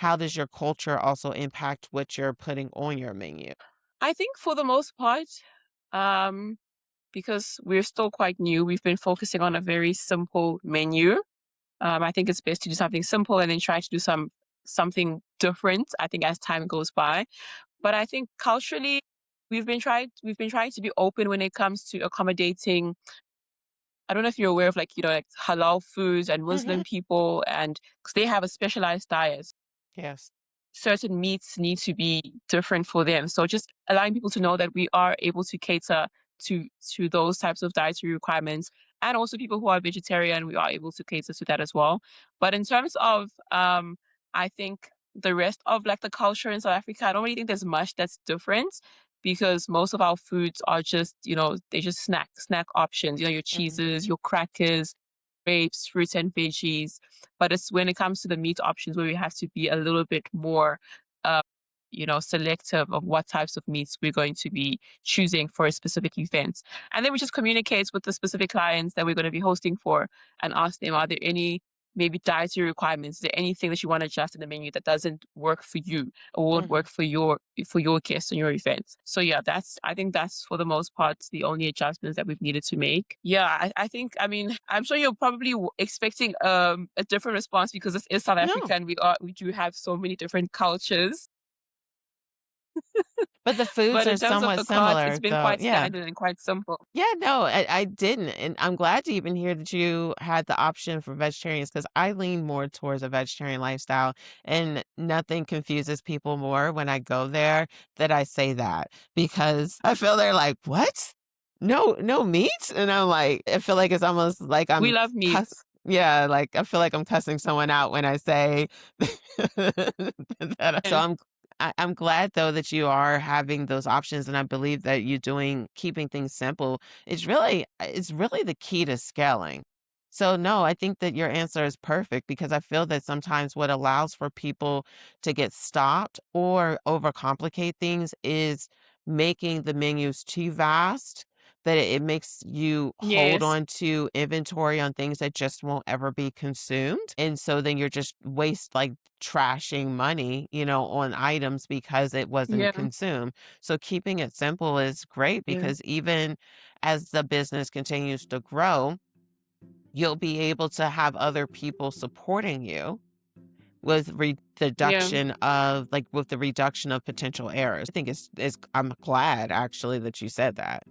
how does your culture also impact what you're putting on your menu? I think for the most part, um, because we're still quite new, we've been focusing on a very simple menu. I think it's best to do something simple and then try to do something different, I think, as time goes by. But I think culturally, we've been trying to be open when it comes to accommodating. I don't know if you're aware of, like, like halal foods and Hmm. Muslim people, and because they have a specialized diet, Yes. certain meats need to be different for them. So just allowing people to know that we are able to cater to those types of dietary requirements, and also people who are vegetarian, we are able to cater to that as well. But in terms of I think the rest of, like, the culture in South Africa, I don't really think there's much that's different, because most of our foods are just, they're just snack options, your Hmm. cheeses, your crackers, grapes, fruits and veggies. But it's when it comes to the meat options where we have to be a little bit more, uh, selective of what types of meats we're going to be choosing for a specific event. And then we just communicate with the specific clients that we're going to be hosting for, and ask them, are there any maybe dietary requirements? Is there anything that you want to adjust in the menu that doesn't work for you or won't Hmm. work for your guests and your events? So yeah, I think that's for the most part the only adjustments that we've needed to make. Yeah, I think, I mean, I'm sure you're probably expecting a different response, because this is South No. Africa and we do have so many different cultures. But the foods But are in terms of somewhat the cards, it's similar, been though. quite Yeah. standard and quite simple. Yeah, no, I didn't. And I'm glad to even hear that you had the option for vegetarians because I lean more towards a vegetarian lifestyle. And nothing confuses people more when I go there that I say that because I feel they're like, what? No, no meat? And I'm like, I feel like it's almost like We I'm love meat. cuss. Yeah, like I feel like I'm cussing someone out when I say that. So Yeah. I'm glad though that you are having those options, and I believe that you doing keeping things simple it's really the key to scaling. So no, I think that your answer is perfect because I feel that sometimes what allows for people to get stopped or overcomplicate things is making the menus too vast, that it makes you hold Yes. on to inventory on things that just won't ever be consumed. And so then you're just trashing money, on items because it wasn't Yeah. consumed. So keeping it simple is great Yeah. because even as the business continues to grow, you'll be able to have other people supporting you with Yeah. with the reduction of potential errors. I think I'm glad actually that you said that.